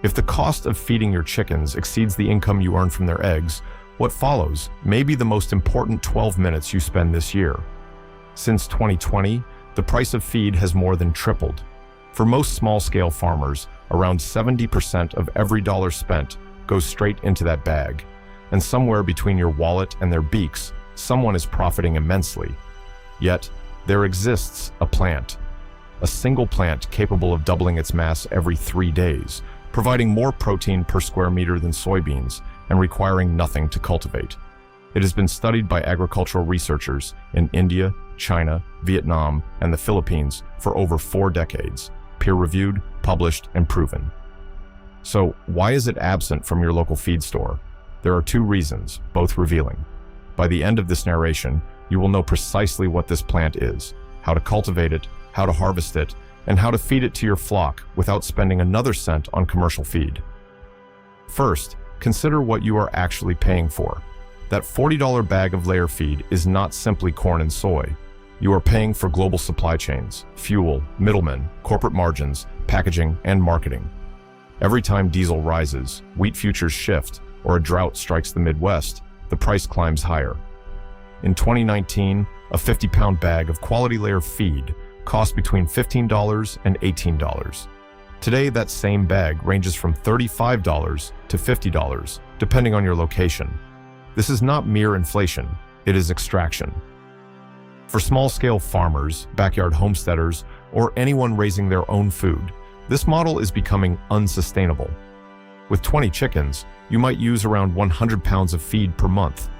If the cost of feeding your chickens exceeds the income you earn from their eggs, what follows may be the most important 12 minutes you spend this year. Since 2020, the price of feed has more than tripled. For most small-scale farmers, around 70% of every dollar spent goes straight into that bag. And somewhere between your wallet and their beaks, someone is profiting immensely. Yet, there exists a plant. A single plant capable of doubling its mass every 3 days, providing more protein per square meter than soybeans, and requiring nothing to cultivate. It has been studied by agricultural researchers in India, China, Vietnam, and the Philippines for over 4 decades, peer-reviewed, published, and proven. So, why is it absent from your local feed store? There are 2 reasons, both revealing. By the end of this narration, you will know precisely what this plant is, how to cultivate it, how to harvest it, and how to feed it to your flock without spending another cent on commercial feed. First, consider what you are actually paying for. That $40 bag of layer feed is not simply corn and soy. You are paying for global supply chains, fuel, middlemen, corporate margins, packaging, and marketing. Every time diesel rises, wheat futures shift, or a drought strikes the Midwest, the price climbs higher. In 2019, a 50-pound bag of quality layer feed cost between $15 and $18. Today, that same bag ranges from $35 to $50, depending on your location. This is not mere inflation, it is extraction. For small-scale farmers, backyard homesteaders, or anyone raising their own food, this model is becoming unsustainable. With 20 chickens, you might use around 100 pounds of feed per month.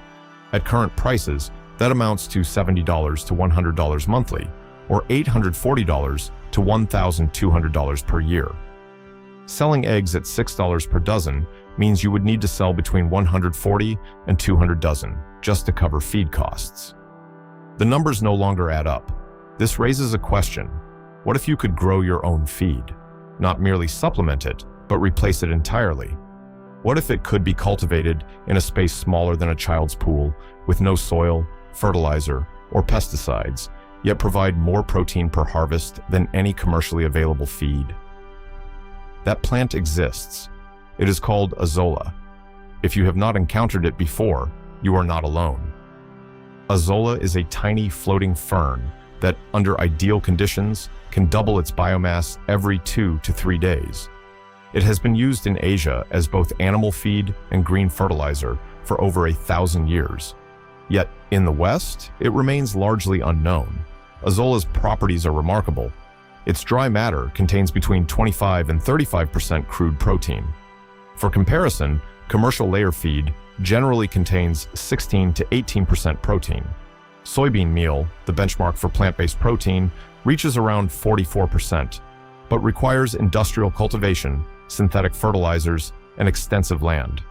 At current prices, that amounts to $70 to $100 monthly, or $840 to $1,200 per year. Selling eggs at $6 per dozen means you would need to sell between 140 and 200 dozen just to cover feed costs. The numbers no longer add up. This raises a question. What if you could grow your own feed? Not merely supplement it, but replace it entirely. What if it could be cultivated in a space smaller than a child's pool, with no soil, fertilizer, or pesticides, yet provide more protein per harvest than any commercially available feed? That plant exists. It is called Azolla. If you have not encountered it before, you are not alone. Azolla is a tiny floating fern that, under ideal conditions, can double its biomass every 2 to 3 days. It has been used in Asia as both animal feed and green fertilizer for over 1,000 years. Yet, in the West, it remains largely unknown. Azolla's properties are remarkable. Its dry matter contains between 25 and 35% crude protein. For comparison, commercial layer feed generally contains 16 to 18% protein. Soybean meal, the benchmark for plant-based protein, reaches around 44%, but requires industrial cultivation, synthetic fertilizers, and extensive land.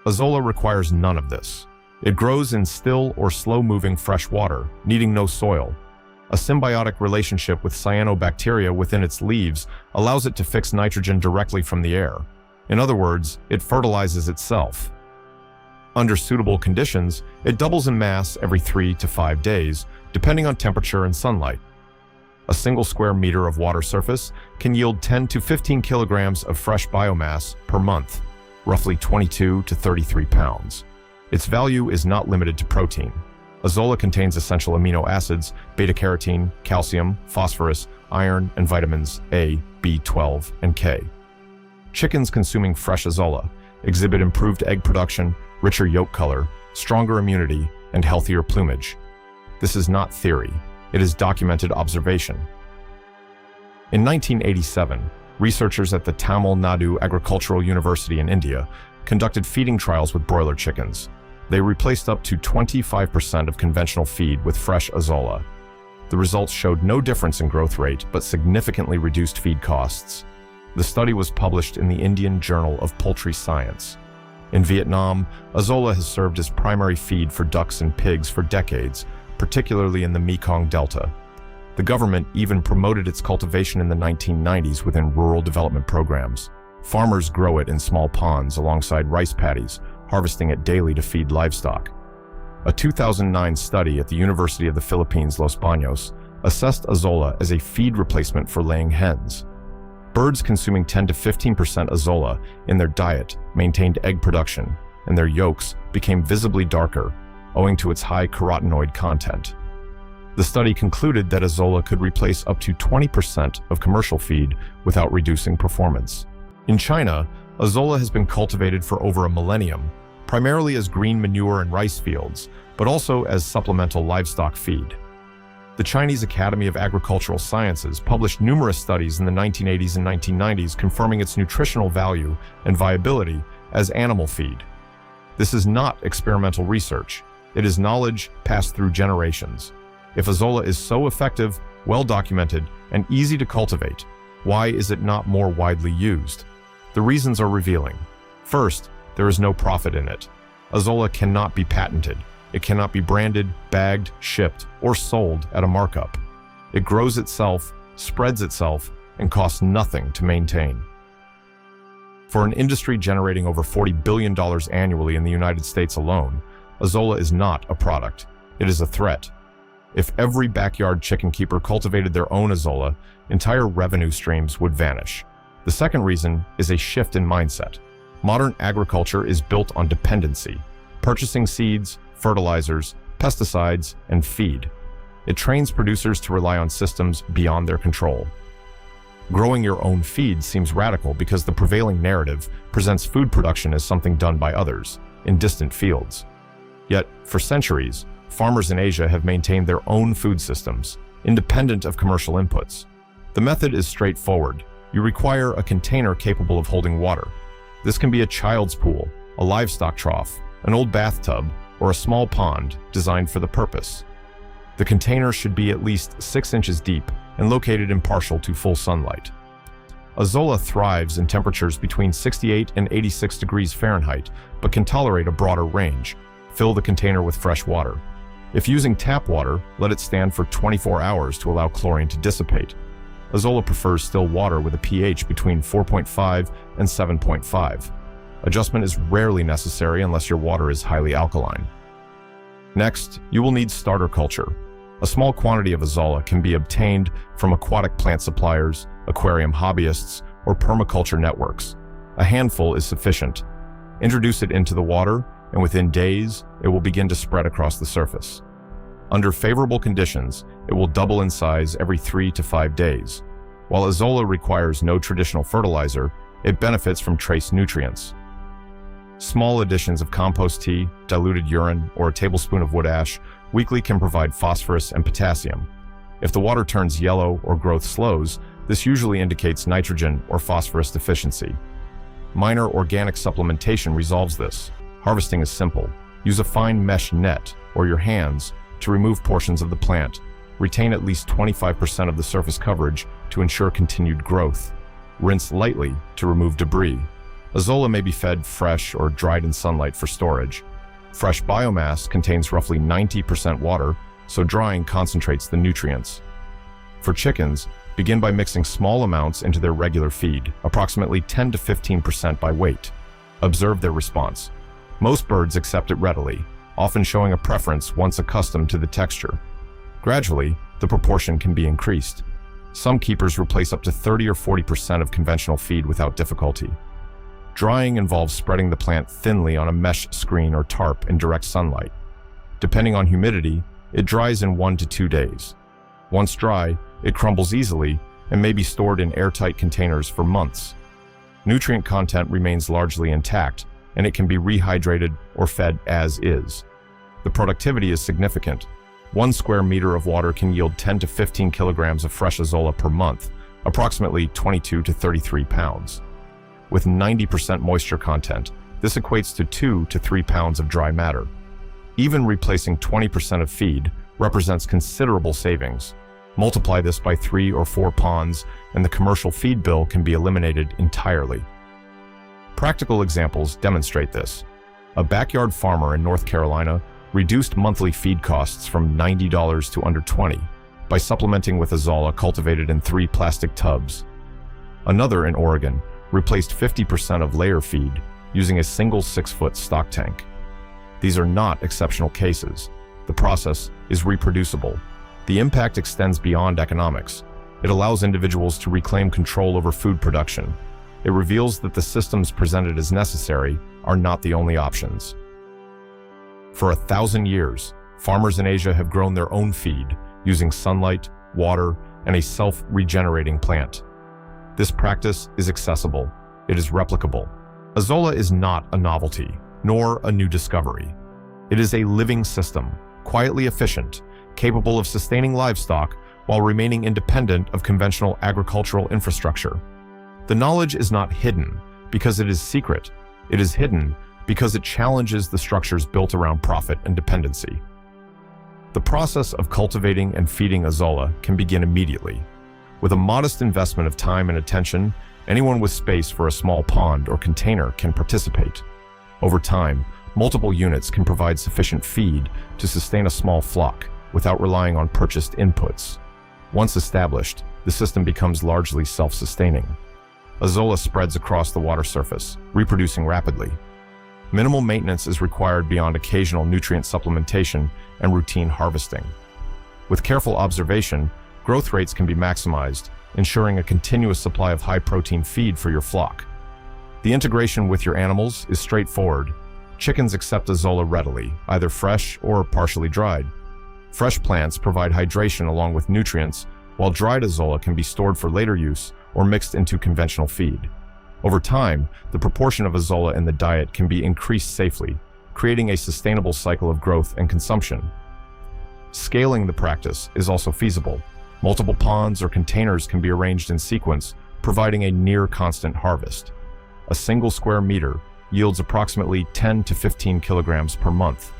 Azolla requires none of this. It grows in still or slow-moving fresh water, needing no soil. A symbiotic relationship with cyanobacteria within its leaves allows it to fix nitrogen directly from the air. In other words, it fertilizes itself. Under suitable conditions, it doubles in mass every 3 to 5 days, depending on temperature and sunlight. A single square meter of water surface can yield 10 to 15 kilograms of fresh biomass per month, roughly 22 to 33 pounds. Its value is not limited to protein. Azolla contains essential amino acids, beta-carotene, calcium, phosphorus, iron, and vitamins A, B12, and K. Chickens consuming fresh Azolla exhibit improved egg production, richer yolk color, stronger immunity, and healthier plumage. This is not theory. It is documented observation. In 1987, researchers at the Tamil Nadu Agricultural University in India conducted feeding trials with broiler chickens. They replaced up to 25% of conventional feed with fresh Azolla. The results showed no difference in growth rate, but significantly reduced feed costs. The study was published in the Indian Journal of Poultry Science. In Vietnam, Azolla has served as primary feed for ducks and pigs for decades, particularly in the Mekong Delta. The government even promoted its cultivation in the 1990s within rural development programs. Farmers grow it in small ponds alongside rice paddies, harvesting it daily to feed livestock. A 2009 study at the University of the Philippines, Los Baños, assessed Azolla as a feed replacement for laying hens. Birds consuming 10 to 15% Azolla in their diet maintained egg production, and their yolks became visibly darker, owing to its high carotenoid content. The study concluded that Azolla could replace up to 20% of commercial feed without reducing performance. In China, Azolla has been cultivated for over a millennium, primarily as green manure in rice fields, but also as supplemental livestock feed. The Chinese Academy of Agricultural Sciences published numerous studies in the 1980s and 1990s confirming its nutritional value and viability as animal feed. This is not experimental research. It is knowledge passed through generations. If Azolla is so effective, well-documented, and easy to cultivate, why is it not more widely used? The reasons are revealing. First, there is no profit in it. Azolla cannot be patented. It cannot be branded, bagged, shipped, or sold at a markup. It grows itself, spreads itself, and costs nothing to maintain. For an industry generating over $40 billion annually in the United States alone, Azolla is not a product. It is a threat. If every backyard chicken keeper cultivated their own Azolla, entire revenue streams would vanish. The second reason is a shift in mindset. Modern agriculture is built on dependency, purchasing seeds, fertilizers, pesticides, and feed. It trains producers to rely on systems beyond their control. Growing your own feed seems radical because the prevailing narrative presents food production as something done by others, in distant fields. Yet, for centuries, farmers in Asia have maintained their own food systems, independent of commercial inputs. The method is straightforward. You require a container capable of holding water. This can be a child's pool, a livestock trough, an old bathtub, or a small pond designed for the purpose. The container should be at least 6 inches deep and located impartial to full sunlight. Azolla thrives in temperatures between 68 and 86 degrees Fahrenheit, but can tolerate a broader range. Fill the container with fresh water. If using tap water, let it stand for 24 hours to allow chlorine to dissipate. Azolla prefers still water with a pH between 4.5 and 7.5. Adjustment is rarely necessary unless your water is highly alkaline. Next, you will need starter culture. A small quantity of Azolla can be obtained from aquatic plant suppliers, aquarium hobbyists, or permaculture networks. A handful is sufficient. Introduce it into the water, and within days, it will begin to spread across the surface. Under favorable conditions, it will double in size every 3 to 5 days. While Azolla requires no traditional fertilizer, it benefits from trace nutrients. Small additions of compost tea, diluted urine, or a tablespoon of wood ash weekly can provide phosphorus and potassium. If the water turns yellow or growth slows, this usually indicates nitrogen or phosphorus deficiency. Minor organic supplementation resolves this. Harvesting is simple. Use a fine mesh net or your hands to remove portions of the plant. Retain at least 25% of the surface coverage to ensure continued growth. Rinse lightly to remove debris. Azolla may be fed fresh or dried in sunlight for storage. Fresh biomass contains roughly 90% water, so drying concentrates the nutrients. For chickens, begin by mixing small amounts into their regular feed, approximately 10 to 15% by weight. Observe their response. Most birds accept it readily, often showing a preference once accustomed to the texture. Gradually, the proportion can be increased. Some keepers replace up to 30 or 40% of conventional feed without difficulty. Drying involves spreading the plant thinly on a mesh screen or tarp in direct sunlight. Depending on humidity, it dries in 1 to 2 days. Once dry, it crumbles easily and may be stored in airtight containers for months. Nutrient content remains largely intact, and it can be rehydrated or fed as is. The productivity is significant. 1 square meter of water can yield 10 to 15 kilograms of fresh Azolla per month, approximately 22 to 33 pounds. With 90% moisture content, this equates to 2 to 3 pounds of dry matter. Even replacing 20% of feed represents considerable savings. Multiply this by 3 or 4 ponds, and the commercial feed bill can be eliminated entirely. Practical examples demonstrate this. A backyard farmer in North Carolina reduced monthly feed costs from $90 to under $20 by supplementing with Azolla cultivated in 3 plastic tubs. Another in Oregon replaced 50% of layer feed using a single 6-foot stock tank. These are not exceptional cases. The process is reproducible. The impact extends beyond economics. It allows individuals to reclaim control over food production. It reveals that the systems presented as necessary are not the only options. For 1,000 years, farmers in Asia have grown their own feed using sunlight, water, and a self-regenerating plant. This practice is accessible. It is replicable. Azolla is not a novelty, nor a new discovery. It is a living system, quietly efficient, capable of sustaining livestock while remaining independent of conventional agricultural infrastructure. The knowledge is not hidden because it is secret. It is hidden because it challenges the structures built around profit and dependency. The process of cultivating and feeding Azolla can begin immediately. With a modest investment of time and attention, anyone with space for a small pond or container can participate. Over time, multiple units can provide sufficient feed to sustain a small flock without relying on purchased inputs. Once established, the system becomes largely self-sustaining. Azolla spreads across the water surface, reproducing rapidly. Minimal maintenance is required beyond occasional nutrient supplementation and routine harvesting. With careful observation, growth rates can be maximized, ensuring a continuous supply of high-protein feed for your flock. The integration with your animals is straightforward. Chickens accept Azolla readily, either fresh or partially dried. Fresh plants provide hydration along with nutrients, while dried Azolla can be stored for later use or mixed into conventional feed. Over time, the proportion of Azolla in the diet can be increased safely, creating a sustainable cycle of growth and consumption. Scaling the practice is also feasible. Multiple ponds or containers can be arranged in sequence, providing a near-constant harvest. A single square meter yields approximately 10 to 15 kilograms per month.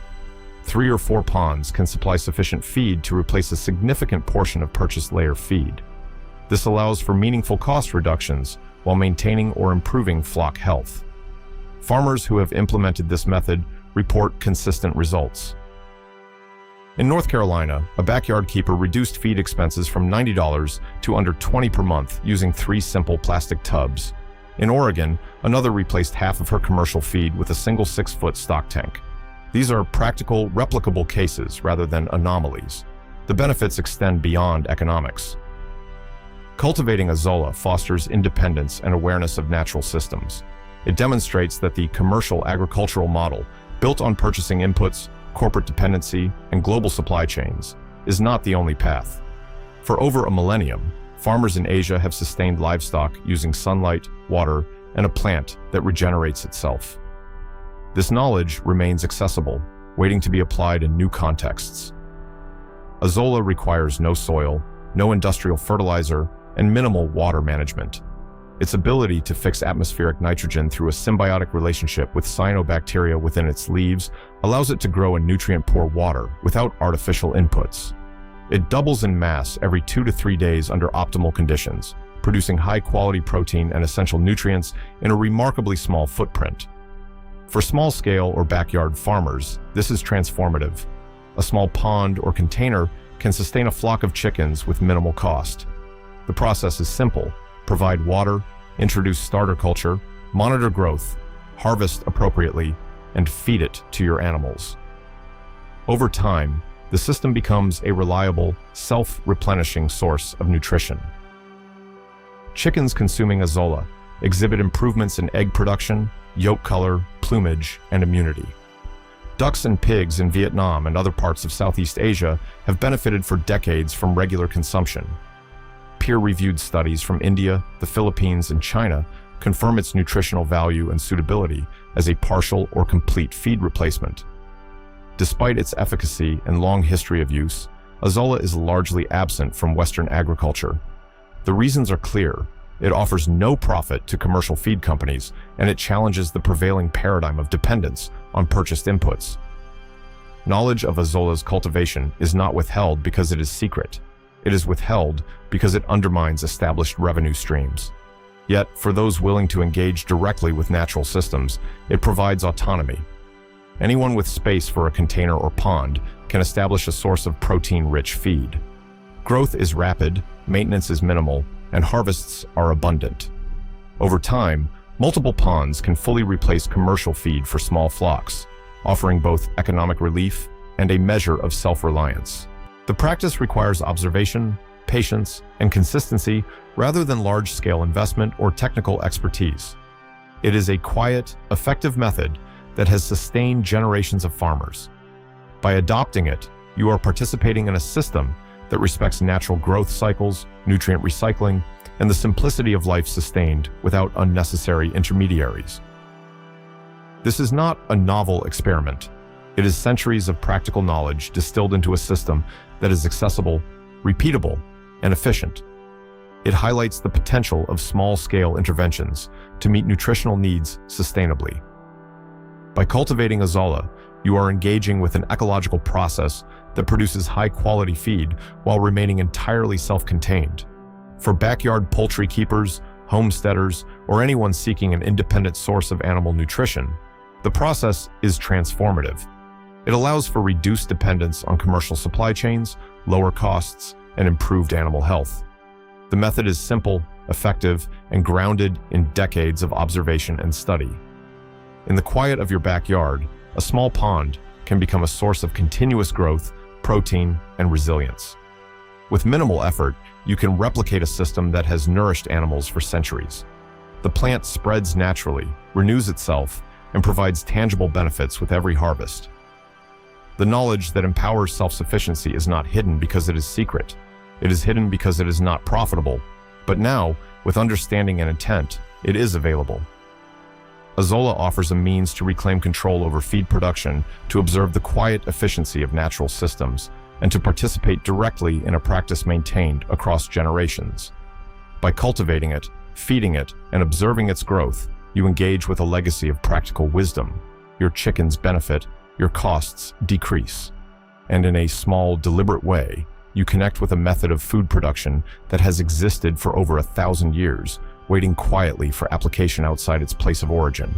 3 or 4 ponds can supply sufficient feed to replace a significant portion of purchased layer feed. This allows for meaningful cost reductions while maintaining or improving flock health. Farmers who have implemented this method report consistent results. In North Carolina, a backyard keeper reduced feed expenses from $90 to under $20 per month using 3 simple plastic tubs. In Oregon, another replaced half of her commercial feed with a single 6-foot stock tank. These are practical, replicable cases rather than anomalies. The benefits extend beyond economics. Cultivating Azolla fosters independence and awareness of natural systems. It demonstrates that the commercial agricultural model, built on purchasing inputs, corporate dependency, and global supply chains, is not the only path. For over a millennium, farmers in Asia have sustained livestock using sunlight, water, and a plant that regenerates itself. This knowledge remains accessible, waiting to be applied in new contexts. Azolla requires no soil, no industrial fertilizer, and minimal water management. Its ability to fix atmospheric nitrogen through a symbiotic relationship with cyanobacteria within its leaves allows it to grow in nutrient-poor water without artificial inputs. It doubles in mass every 2 to 3 days under optimal conditions, producing high-quality protein and essential nutrients in a remarkably small footprint. For small-scale or backyard farmers, this is transformative. A small pond or container can sustain a flock of chickens with minimal cost. The process is simple. Provide water, introduce starter culture, monitor growth, harvest appropriately, and feed it to your animals. Over time, the system becomes a reliable, self-replenishing source of nutrition. Chickens consuming Azolla exhibit improvements in egg production, yolk color, plumage, and immunity. Ducks and pigs in Vietnam and other parts of Southeast Asia have benefited for decades from regular consumption. Peer-reviewed studies from India, the Philippines, and China confirm its nutritional value and suitability as a partial or complete feed replacement. Despite its efficacy and long history of use, Azolla is largely absent from Western agriculture. The reasons are clear. It offers no profit to commercial feed companies, and it challenges the prevailing paradigm of dependence on purchased inputs. Knowledge of Azolla's cultivation is not withheld because it is secret. It is withheld because it undermines established revenue streams. Yet, for those willing to engage directly with natural systems, it provides autonomy. Anyone with space for a container or pond can establish a source of protein-rich feed. Growth is rapid, maintenance is minimal, and harvests are abundant. Over time, multiple ponds can fully replace commercial feed for small flocks, offering both economic relief and a measure of self-reliance. The practice requires observation, patience, and consistency rather than large-scale investment or technical expertise. It is a quiet, effective method that has sustained generations of farmers. By adopting it, you are participating in a system that respects natural growth cycles, nutrient recycling, and the simplicity of life sustained without unnecessary intermediaries. This is not a novel experiment. It is centuries of practical knowledge distilled into a system that is accessible, repeatable, and efficient. It highlights the potential of small-scale interventions to meet nutritional needs sustainably. By cultivating Azolla, you are engaging with an ecological process that produces high-quality feed while remaining entirely self-contained. For backyard poultry keepers, homesteaders, or anyone seeking an independent source of animal nutrition, the process is transformative. It allows for reduced dependence on commercial supply chains, lower costs, and improved animal health. The method is simple, effective, and grounded in decades of observation and study. In the quiet of your backyard, a small pond can become a source of continuous growth, protein, and resilience. With minimal effort, you can replicate a system that has nourished animals for centuries. The plant spreads naturally, renews itself, and provides tangible benefits with every harvest. The knowledge that empowers self-sufficiency is not hidden because it is secret. It is hidden because it is not profitable. But now, with understanding and intent, it is available. Azolla offers a means to reclaim control over feed production, to observe the quiet efficiency of natural systems, and to participate directly in a practice maintained across generations. By cultivating it, feeding it, and observing its growth, you engage with a legacy of practical wisdom. Your chickens benefit, your costs decrease. And in a small, deliberate way, you connect with a method of food production that has existed for over 1,000 years, waiting quietly for application outside its place of origin.